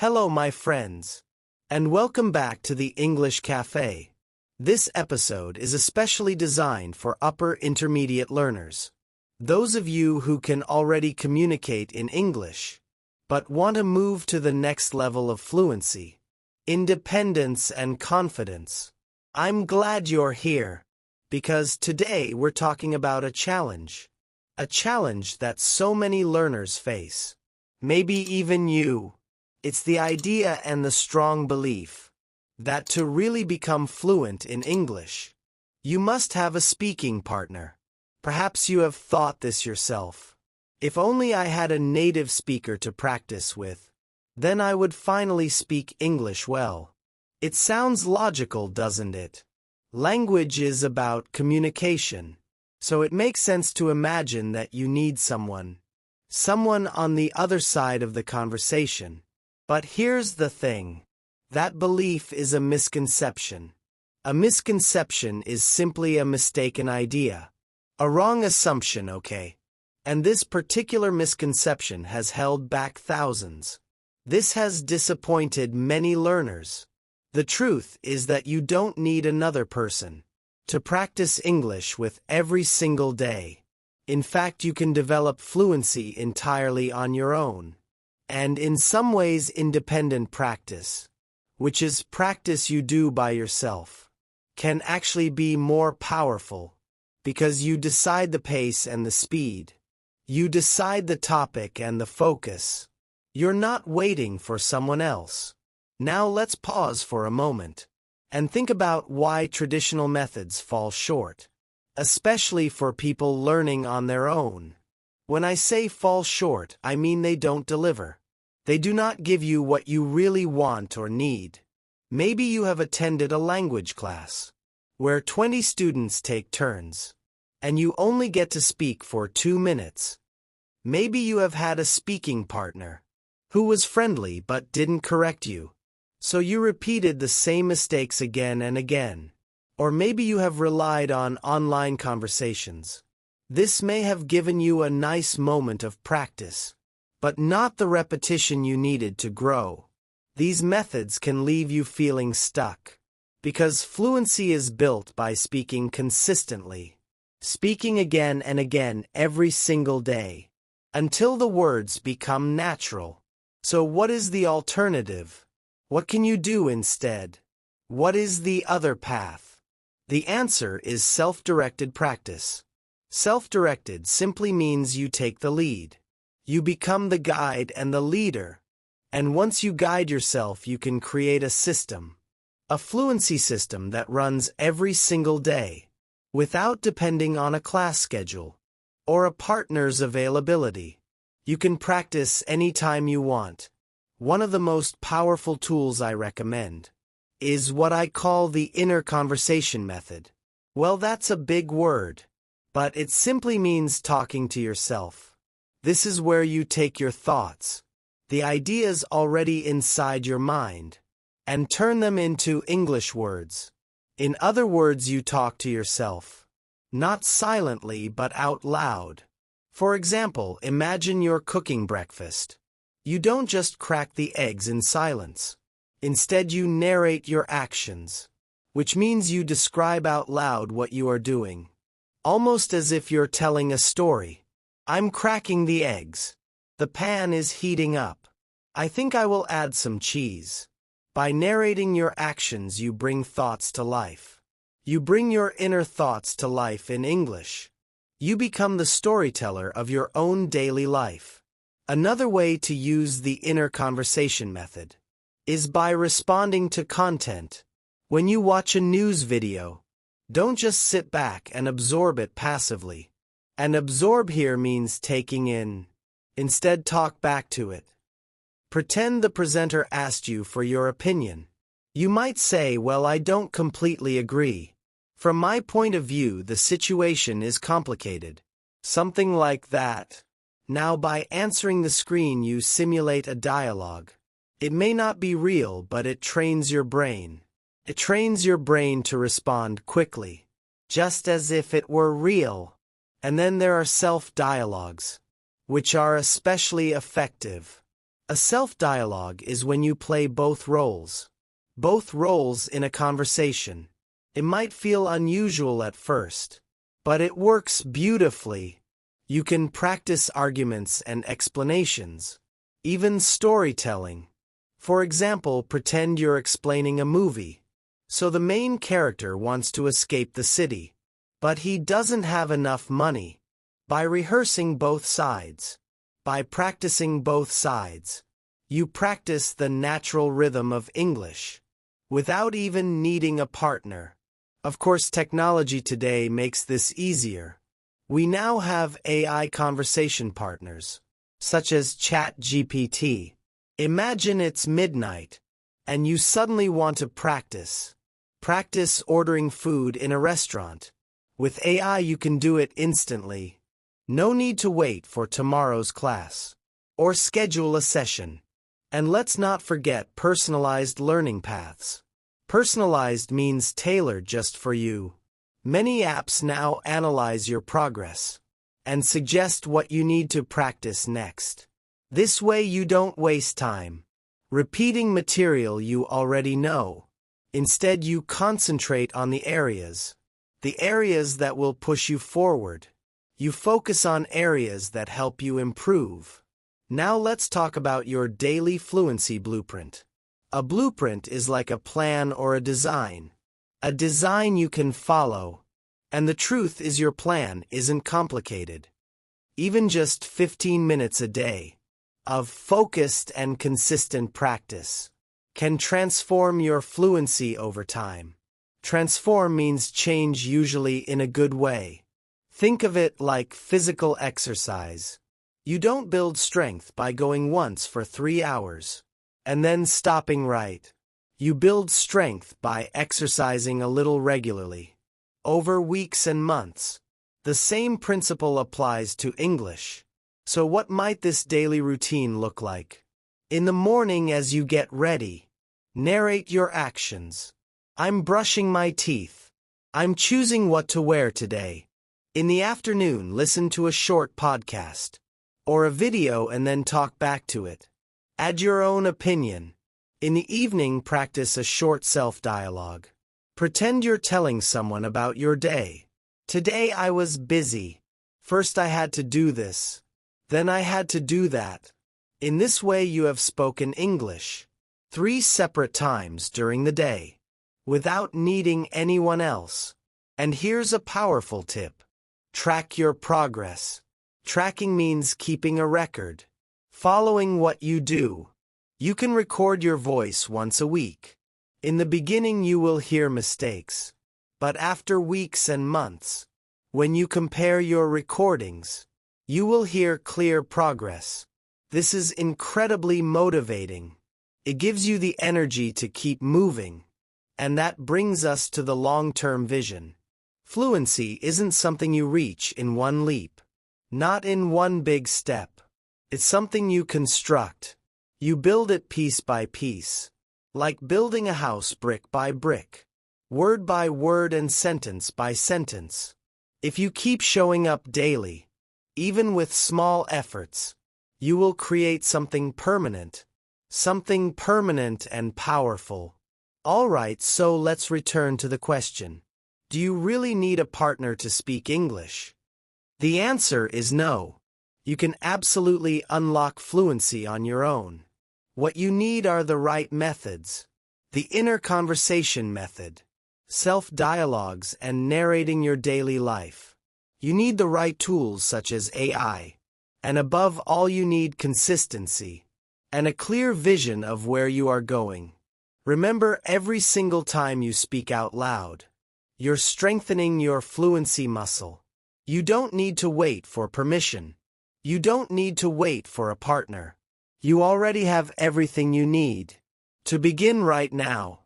Hello, my friends, and welcome back to the English Cafe. This episode is especially designed for upper intermediate learners. Those of you who can already communicate in English, but want to move to the next level of fluency, independence and confidence. I'm glad you're here, because today we're talking about a challenge that so many learners face. Maybe even you. It's the idea and the strong belief that to really become fluent in English, you must have a speaking partner. Perhaps you have thought this yourself. If only I had a native speaker to practice with, then I would finally speak English well. It sounds logical, doesn't it? Language is about communication, so it makes sense to imagine that you need someone on the other side of the conversation. But here's the thing. That belief is a misconception. A misconception is simply a mistaken idea. A wrong assumption, okay? And this particular misconception has held back thousands. This has disappointed many learners. The truth is that you don't need another person to practice English with every single day. In fact, you can develop fluency entirely on your own. And in some ways independent practice, which is practice you do by yourself, can actually be more powerful because you decide the pace and the speed. You decide the topic and the focus. You're not waiting for someone else. Now let's pause for a moment and think about why traditional methods fall short, especially for people learning on their own. When I say fall short, I mean they don't deliver. They do not give you what you really want or need. Maybe you have attended a language class where 20 students take turns, and you only get to speak for 2 minutes. Maybe you have had a speaking partner who was friendly but didn't correct you, so you repeated the same mistakes again and again. Or maybe you have relied on online conversations. This may have given you a nice moment of practice, but not the repetition you needed to grow. These methods can leave you feeling stuck, because fluency is built by speaking consistently, speaking again and again every single day, until the words become natural. So what is the alternative? What can you do instead? What is the other path? The answer is self-directed practice. Self-directed simply means you take the lead. You become the guide and the leader. And once you guide yourself, you can create a system. A fluency system that runs every single day, without depending on a class schedule or a partner's availability. You can practice anytime you want. One of the most powerful tools I recommend is what I call the inner conversation method. Well, that's a big word, but it simply means talking to yourself. This is where you take your thoughts, the ideas already inside your mind, and turn them into English words. In other words, you talk to yourself, not silently but out loud. For example, imagine you're cooking breakfast. You don't just crack the eggs in silence. Instead, you narrate your actions, which means you describe out loud what you are doing, almost as if you're telling a story. I'm cracking the eggs. The pan is heating up. I think I will add some cheese. By narrating your actions, you bring thoughts to life. You bring your inner thoughts to life in English. You become the storyteller of your own daily life. Another way to use the inner conversation method is by responding to content. When you watch a news video, don't just sit back and absorb it passively. And absorb here means taking in. Instead, talk back to it. Pretend the presenter asked you for your opinion. You might say, well, I don't completely agree. From my point of view, the situation is complicated. Something like that. Now, by answering the screen, you simulate a dialogue. It may not be real, but it trains your brain. It trains your brain to respond quickly, just as if it were real. And then there are self-dialogues, which are especially effective. A self-dialogue is when you play both roles. Both roles in a conversation. It might feel unusual at first, but it works beautifully. You can practice arguments and explanations, even storytelling. For example, pretend you're explaining a movie. So the main character wants to escape the city, but he doesn't have enough money. By rehearsing both sides, by practicing both sides, you practice the natural rhythm of English, without even needing a partner. Of course, technology today makes this easier. We now have AI conversation partners, such as ChatGPT. Imagine it's midnight, and you suddenly want to practice. Practice ordering food in a restaurant. With AI you can do it instantly. No need to wait for tomorrow's class, or schedule a session. And let's not forget personalized learning paths. Personalized means tailored just for you. Many apps now analyze your progress and suggest what you need to practice next. This way you don't waste time repeating material you already know. Instead, you concentrate on the areas that will push you forward. You focus on areas that help you improve. Now let's talk about your daily fluency blueprint. A blueprint is like a plan or a design you can follow. And the truth is your plan isn't complicated. Even just 15 minutes a day of focused and consistent practice can transform your fluency over time. Transform means change, usually in a good way. Think of it like physical exercise. You don't build strength by going once for 3 hours and then stopping right. You build strength by exercising a little regularly, over weeks and months. The same principle applies to English. So what might this daily routine look like? In the morning as you get ready, narrate your actions. I'm brushing my teeth. I'm choosing what to wear today. In the afternoon, listen to a short podcast or a video and then talk back to it. Add your own opinion. In the evening, practice a short self-dialogue. Pretend you're telling someone about your day. Today I was busy. First I had to do this. Then I had to do that. In this way you have spoken English 3 separate times during the day, without needing anyone else. And here's a powerful tip. Track your progress. Tracking means keeping a record, following what you do. You can record your voice once a week. In the beginning you will hear mistakes, but after weeks and months, when you compare your recordings, you will hear clear progress. This is incredibly motivating. It gives you the energy to keep moving. And that brings us to the long-term vision. Fluency isn't something you reach in one leap, not in one big step. It's something you construct. You build it piece by piece, like building a house brick by brick, word by word and sentence by sentence. If you keep showing up daily, even with small efforts, you will create something permanent and powerful. Alright, so let's return to the question. Do you really need a partner to speak English? The answer is no. You can absolutely unlock fluency on your own. What you need are the right methods. The inner conversation method, self-dialogues, and narrating your daily life. You need the right tools such as AI. And above all you need consistency and a clear vision of where you are going. Remember, every single time you speak out loud, you're strengthening your fluency muscle. You don't need to wait for permission. You don't need to wait for a partner. You already have everything you need to begin right now.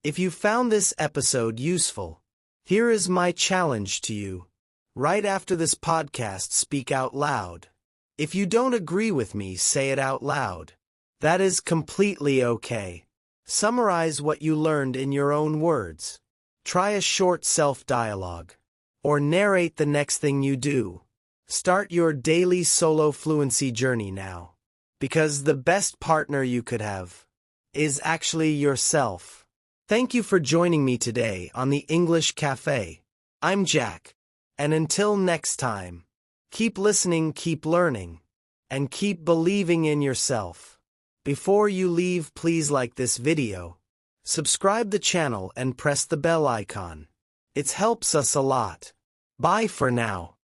If you found this episode useful, here is my challenge to you. Right after this podcast, speak out loud. If you don't agree with me, say it out loud. That is completely okay. Summarize what you learned in your own words. Try a short self-dialogue, or narrate the next thing you do. Start your daily solo fluency journey now. Because the best partner you could have is actually yourself. Thank you for joining me today on the English Cafe. I'm Jack. And until next time, keep listening, keep learning, and keep believing in yourself. Before you leave, please like this video, subscribe the channel and press the bell icon. It helps us a lot. Bye for now.